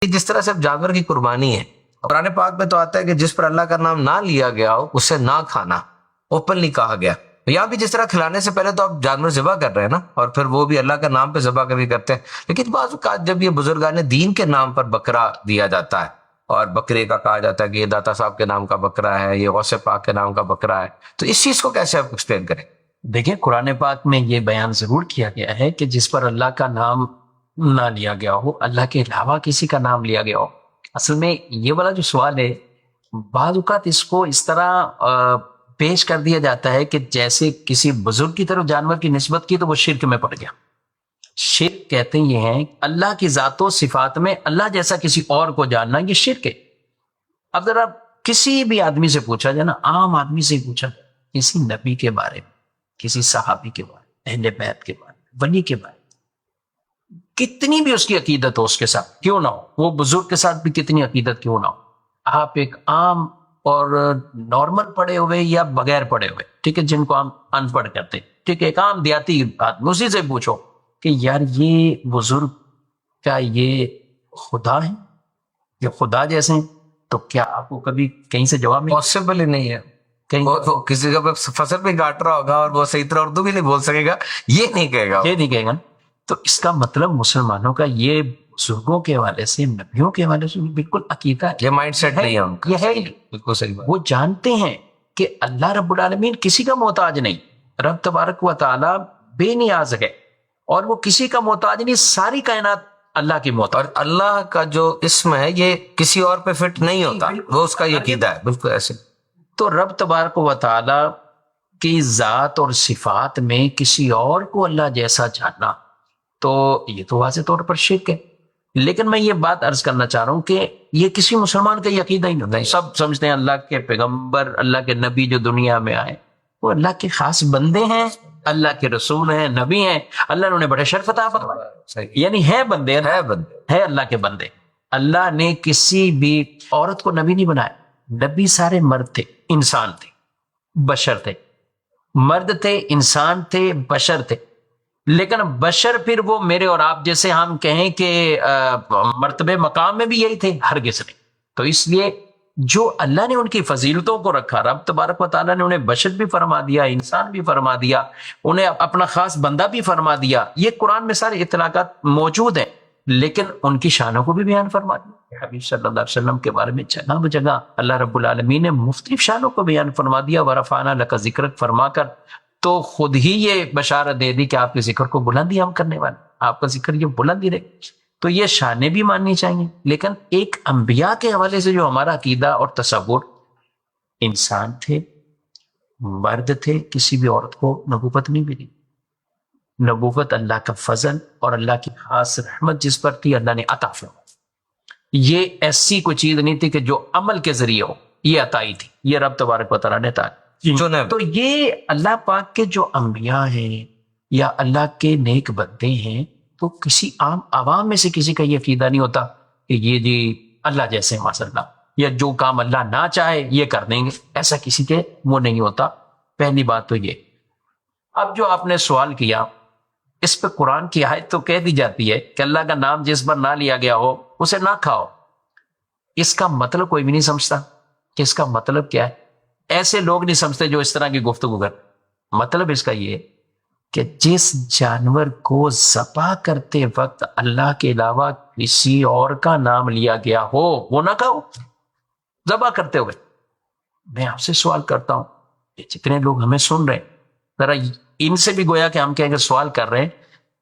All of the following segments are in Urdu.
جس طرح سے اب جانور کی قربانی ہے، قرآن پاک میں تو آتا ہے کہ جس پر اللہ کا نام نہ لیا گیا ہو اسے نہ کھانا، اوپنلی کہا گیا. یہاں بھی جس طرح کھلانے سے پہلے تو آپ جانور ذبح کر رہے ہیں نا، اور پھر وہ بھی اللہ کا نام پہ ذبح کبھی کرتے ہیں. لیکن بعض اوقات جب یہ بزرگان دین کے نام پر بکرا دیا جاتا ہے اور بکرے کا کہا جاتا ہے کہ یہ داتا صاحب کے نام کا بکرا ہے، یہ غوث پاک کے نام کا بکرا ہے، تو اس چیز کو کیسے آپ ایکسپلین کریں؟ دیکھیں قرآن پاک میں یہ بیان ضرور کیا گیا ہے کہ جس پر اللہ کا نام نہ لیا گیا ہو، اللہ کے علاوہ کسی کا نام لیا گیا ہو. اصل میں یہ والا جو سوال ہے، بعض اوقات اس کو اس طرح پیش کر دیا جاتا ہے کہ جیسے کسی بزرگ کی طرف جانور کی نسبت کی تو وہ شرک میں پڑ گیا. شرک کہتے یہ ہیں اللہ کی ذات و صفات میں اللہ جیسا کسی اور کو جاننا، یہ شرک ہے. اب ذرا کسی بھی آدمی سے پوچھا جائے نا، عام آدمی سے پوچھا جائے کسی نبی کے بارے میں، کسی صحابی کے بارے میں، اہل بیت کے بارے میں، ولی کے بارے میں، کتنی بھی اس کی عقیدت ہو اس کے ساتھ کیوں نہ ہو، وہ بزرگ کے ساتھ بھی کتنی عقیدت کیوں نہ ہو، آپ ایک عام اور نارمل پڑھے ہوئے یا بغیر پڑھے ہوئے، ٹھیک ہے، جن کو ہم ان پڑھ کہتے ہیں، ٹھیک ہے، ایک عام دیہاتی آدمی اسی سے پوچھو کہ یار یہ بزرگ کیا یہ خدا ہے، یہ خدا جیسے ہیں، تو کیا آپ کو کبھی کہیں سے جواب ملے؟ پاسبل ہی نہیں ہے. وہ کسی کا فصل پہ کاٹ رہا ہوگا اور وہ صحیح طرح اردو بھی نہیں بول سکے گا، یہ نہیں کہے گا. یہ نہیں کہے گا. تو اس کا مطلب مسلمانوں کا یہ بزرگوں کے حوالے سے، نبیوں کے حوالے سے بالکل عقیدہ ہے، یہ مائنڈ سیٹ نہیں ہے ان کا. یہ ہے بالکل صحیح بات. وہ جانتے ہیں کہ اللہ رب العالمین کسی کا محتاج نہیں، رب تبارک و تعالی بے نیاز ہے اور وہ کسی کا محتاج نہیں، ساری کائنات اللہ کی محتاج. اور اللہ کا جو اسم ہے یہ کسی اور پہ فٹ نہیں ہوتا، وہ اس کا یہ عقیدہ ہے. بالکل ایسے. تو رب تبارک و تعالی کی ذات اور صفات میں کسی اور کو اللہ جیسا جاننا تو یہ تو واضح طور پر شرک ہے. لیکن میں یہ بات عرض کرنا چاہ رہا ہوں کہ یہ کسی مسلمان کا یہ عقیدہ ہی نہیں. سب سمجھتے ہیں اللہ کے پیغمبر، اللہ کے نبی جو دنیا میں آئے وہ اللہ کے خاص بندے ہیں، اللہ کے رسول ہیں، نبی ہیں، اللہ نے انہیں بڑے شرف عطا فرمائے، یعنی ہے بندے، ہے اللہ کے بندے. اللہ نے کسی بھی عورت کو نبی نہیں بنایا. نبی سارے مرد تھے، انسان تھے، بشر تھے، مرد تھے، انسان تھے، بشر تھے. لیکن بشر پھر وہ میرے اور آپ جیسے ہم کہیں کہ مرتبے مقام میں بھی یہی تھے؟ ہرگز نہیں. تو اس لیے جو اللہ نے ان کی فضیلتوں کو رکھا، رب تبارک و تعالیٰ نے انہیں بشر بھی فرما دیا، انسان بھی فرما دیا، انہیں اپنا خاص بندہ بھی فرما دیا. یہ قرآن میں سارے اطلاقات موجود ہیں، لیکن ان کی شانوں کو بھی بیان فرما دیا. حبیب صلی اللہ علیہ وسلم کے بارے میں جگہ بجگہ اللہ رب العالمین نے مختلف شانوں کو بیان فرما دیا. ورفعنا لک ذکرک فرما کر تو خود ہی یہ بشارت دے دی کہ آپ کے ذکر کو بلندی ہم کرنے والے، آپ کا ذکر یہ بلندی رہے. تو یہ شانیں بھی ماننی چاہیے. لیکن ایک انبیاء کے حوالے سے جو ہمارا عقیدہ اور تصور، انسان تھے، مرد تھے، کسی بھی عورت کو نبوت نہیں ملی. نبوت اللہ کا فضل اور اللہ کی خاص رحمت جس پر تھی اللہ نے عطا فرمائی. یہ ایسی کوئی چیز نہیں تھی کہ جو عمل کے ذریعے ہو، یہ عطائی تھی، یہ رب تبارک و تعالیٰ نے عطا. تو یہ اللہ پاک کے جو انبیاء ہیں یا اللہ کے نیک بندے ہیں، تو کسی عام عوام میں سے کسی کا یہ عقیدہ نہیں ہوتا کہ یہ جی اللہ جیسے ماشاء اللہ، یا جو کام اللہ نہ چاہے یہ کر دیں گے، ایسا کسی کے منہ نہیں ہوتا. پہلی بات تو یہ. اب جو آپ نے سوال کیا، اس پہ قرآن کی آیت تو کہہ دی جاتی ہے کہ اللہ کا نام جس پر نہ لیا گیا ہو اسے نہ کھاؤ. اس کا مطلب کوئی بھی نہیں سمجھتا کہ اس کا مطلب کیا ہے. ایسے لوگ نہیں سمجھتے جو اس طرح کی گفتگو کر. مطلب اس کا یہ کہ جس جانور کو ذبح کرتے وقت اللہ کے علاوہ کسی اور کا نام لیا گیا ہو وہ نہ کھاؤ ذبح کرتے ہوئے. میں آپ سے سوال کرتا ہوں، جتنے لوگ ہمیں سن رہے ہیں، ذرا ان سے بھی گویا کہ ہم کہیں گے سوال کر رہے ہیں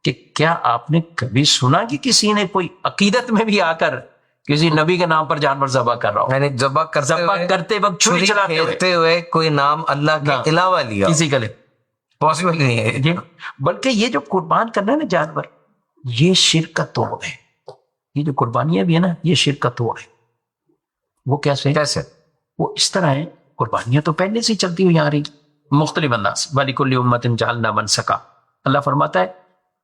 کہ کیا آپ نے کبھی سنا کہ کسی نے کوئی عقیدت میں بھی آ کر کسی نبی کے نام پر جانور ذبح کر رہا ہو؟ یعنی ذبح کرتے وقت چھری چلاتے ہوئے کوئی نام اللہ کے علاوہ لیا کسی کا لے، پاسبل نہیں ہے. بلکہ یہ جو قربان کرنا ہے نا جانور، یہ شرک کا توڑ ہے. یہ جو قربانیاں بھی ہے نا، یہ شرک کا توڑ ہے. وہ کیسے؟ وہ اس طرح ہے، قربانیاں تو پہلے سے چلتی ہوئی آ رہی مختلف انداز. وَلِكُلِّ أُمَّةٍ جَعَلْنَا مَنْسَكًا. اللہ فرماتا ہے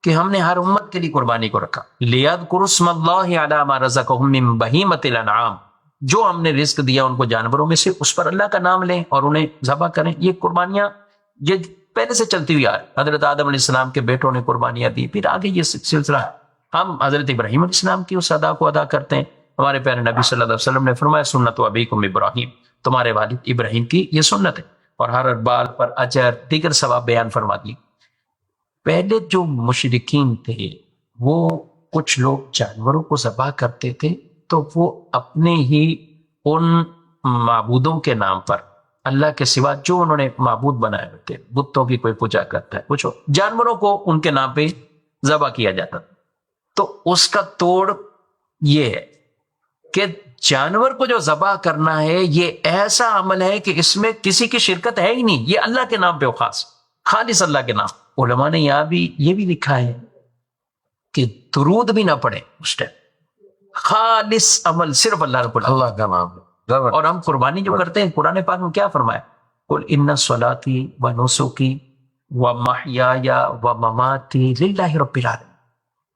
کہ ہم نے ہر امت کے لیے قربانی کو رکھا. لِيَذْكُرُوا اسْمَ اللَّهِ عَلَىٰ مَا رَزَقَهُم مِّن بَهِيمَةِ الْأَنْعَامِ. جو ہم نے رزق دیا ان کو جانوروں میں سے، اس پر اللہ کا نام لیں اور انہیں ذبح کریں. یہ قربانیاں یہ پہلے سے چلتی ہوئی آ رہی. حضرت آدم علیہ السلام کے بیٹوں نے قربانیاں دی، پھر آگے یہ سلسلہ ہم حضرت ابراہیم علیہ السلام کی اس ادا کو ادا کرتے ہیں. ہمارے پیارے نبی صلی اللہ علیہ وسلم نے فرمایا سنت ابیکم ابراہیم، تمہارے والد ابراہیم کی یہ سنت ہے، اور ہر بال پر اجر دیگر ثواب بیان فرما دی۔ پہلے جو مشرکین تھے وہ کچھ لوگ جانوروں کو ذبح کرتے تھے تو وہ اپنے ہی ان معبودوں کے نام پر، اللہ کے سوا جو انہوں نے معبود بنائے ہوئے تھے، بتوں کی کوئی پوجا کرتا ہے کچھ، جانوروں کو ان کے نام پہ ذبح کیا جاتا تھا۔ تو اس کا توڑ یہ ہے کہ جانور کو جو ذبح کرنا ہے یہ ایسا عمل ہے کہ اس میں کسی کی شرکت ہے ہی نہیں، یہ اللہ کے نام پہ خالص اللہ کے نام۔ علماء نے یہاں بھی یہ بھی لکھا ہے کہ درود بھی نہ پڑے اس ٹائم، خالص عمل صرف اللہ رب العالمین، اللہ کا نام ہے۔ اور ہم قربانی جو کرتے ہیں قرآن پاک میں کیا فرمایا؟ قل ان صلاتی و نسکی و محیای و مماتی للہ رب العالمین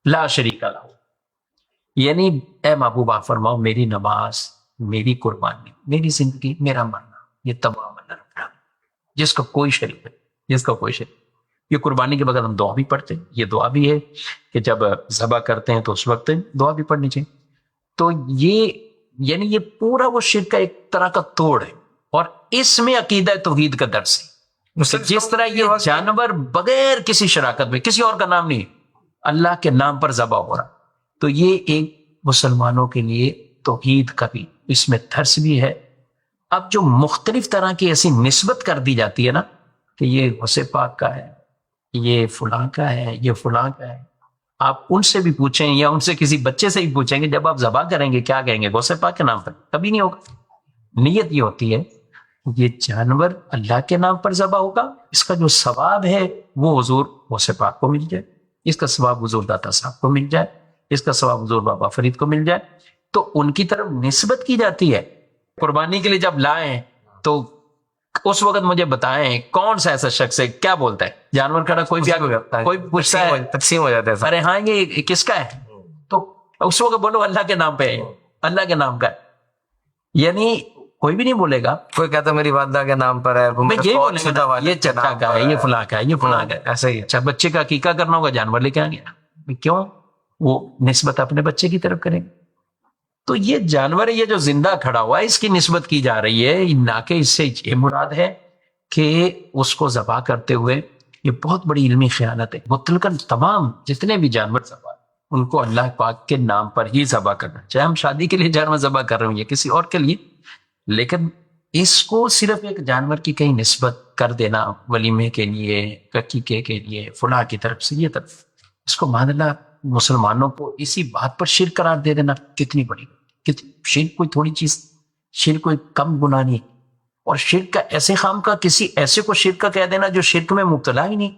لا شریک لہ، یعنی اے محبوب آپ فرماؤ میری نماز، میری قربانی، میری زندگی، میرا مرنا، یہ تمام اللہ رب العالمین، جس کا کوئی شریک نہیں، جس کا کوئی شریک۔ یہ قربانی کے بغیر ہم دعا بھی پڑھتے ہیں، یہ دعا بھی ہے کہ جب ذبح کرتے ہیں تو اس وقت دعا بھی پڑھنی چاہیے۔ تو یہ یعنی یہ پورا وہ شرک کا ایک طرح کا توڑ ہے، اور اس میں عقیدہ توحید کا درس ہے۔ جس طرح یہ جانور بغیر کسی شراکت میں، کسی اور کا نام نہیں، اللہ کے نام پر ذبح ہو رہا، تو یہ ایک مسلمانوں کے لیے توحید کا بھی اس میں درس بھی ہے۔ اب جو مختلف طرح کی ایسی نسبت کر دی جاتی ہے نا کہ یہ غوث پاک کا ہے، یہ فلاں کا ہے، یہ فلاں کا ہے، آپ ان سے بھی پوچھیں یا ان سے کسی بچے سے بھی پوچھیں گے جب آپ ذبح کریں گے کیا کہیں گے؟ غوث پاک کے نام پر، کبھی نہیں ہوگا۔ نیت یہ ہوتی ہے یہ جانور اللہ کے نام پر ذبح ہوگا، اس کا جو ثواب ہے وہ حضور غوث پاک کو مل جائے، اس کا ثواب حضور داتا صاحب کو مل جائے، اس کا ثواب حضور بابا فرید کو مل جائے، تو ان کی طرف نسبت کی جاتی ہے۔ قربانی کے لیے جب لائیں تو اس وقت مجھے بتائیں کون سا ایسا شخص ہے کیا بولتا ہے؟ جانور کھڑا کوئی بھی کوئی پوچھتا ہے، تقسیم ہو جاتا ہے، ارے ہاں یہ کس کا ہے؟ تو اس وقت بولو اللہ کے نام پہ ہے، اللہ کے نام کا ہے، یعنی کوئی بھی نہیں بولے گا۔ کوئی کہتا میری والدہ کے نام پر ہے، میں یہی بولے گا یہ چچا کا ہے، یہ فلاں کا ہے، یہ فلاں کا ہے، ایسا ہی ہے۔ اچھا بچے کا عقیقہ کرنا ہوگا جانور لے کے آ گیا، کیوں؟ وہ نسبت اپنے بچے کی طرف کریں گے۔ تو یہ جانور یہ جو زندہ کھڑا ہوا ہے اس کی نسبت کی جا رہی ہے، نہ کہ اس سے یہ مراد ہے کہ اس کو ذبح کرتے ہوئے یہ بہت بڑی علمی خیانت ہے۔ مطلقاً تمام جتنے بھی جانور ذبح ان کو اللہ پاک کے نام پر ہی ذبح کرنا، چاہے ہم شادی کے لیے جانور ذبح کر رہے ہوں یا کسی اور کے لیے، لیکن اس کو صرف ایک جانور کی کہیں نسبت کر دینا ولیمے کے لیے، عقیقے کے لیے، فلاں کی طرف سے، یہ طرف، اس کو مان اللہ مسلمانوں کو اسی بات پر شرک قرار دے دینا کتنی بڑی، شرک کوئی تھوڑی چیز، شرک کوئی کم گناہ نہیں، اور شرک کا ایسے خام کا کسی ایسے کو شرک کا کہہ دینا جو شرک میں مبتلا ہی نہیں۔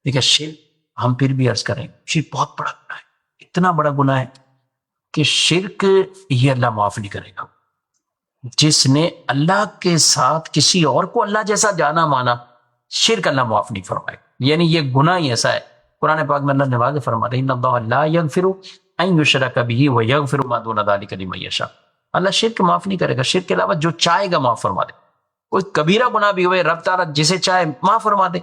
دیکھیں شرک ہم پھر بھی عرض کریں شرک بہت بڑا گناہ ہے، اتنا بڑا گناہ ہے کہ شرک یہ اللہ معاف نہیں کرے گا۔ جس نے اللہ کے ساتھ کسی اور کو اللہ جیسا جانا مانا، شرک اللہ معاف نہیں فرمائے، یعنی یہ گناہ ہی ایسا ہے۔ قرآن پاک میں اللہ نے واضح فرما رہا ہے ان اللہ لا یغفر ان یشرک بہ ویغفر ما دون ذلک لمن یشاء، اللہ شرک معاف نہیں کرے گا، شرک کے علاوہ جو چاہے گا معاف فرما دے، کوئی کبیرہ گناہ بھی ہوئے رب تعالیٰ جسے چاہے معاف فرما دے،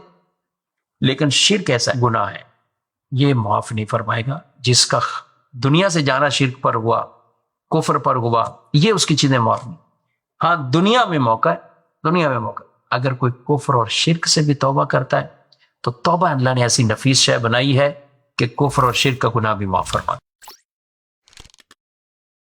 لیکن شرک ایسا گناہ ہے یہ معاف نہیں فرمائے گا۔ جس کا دنیا سے جانا شرک پر ہوا، کفر پر ہوا، یہ اس کی چیزیں معاف نہیں۔ ہاں دنیا میں موقع ہے، دنیا میں موقع ہے، اگر کوئی کفر اور شرک سے بھی توبہ کرتا ہے تو توبہ اللہ نے ایسی نفیس شے بنائی ہے کہ کفر اور شرک کا گناہ بھی معاف فرما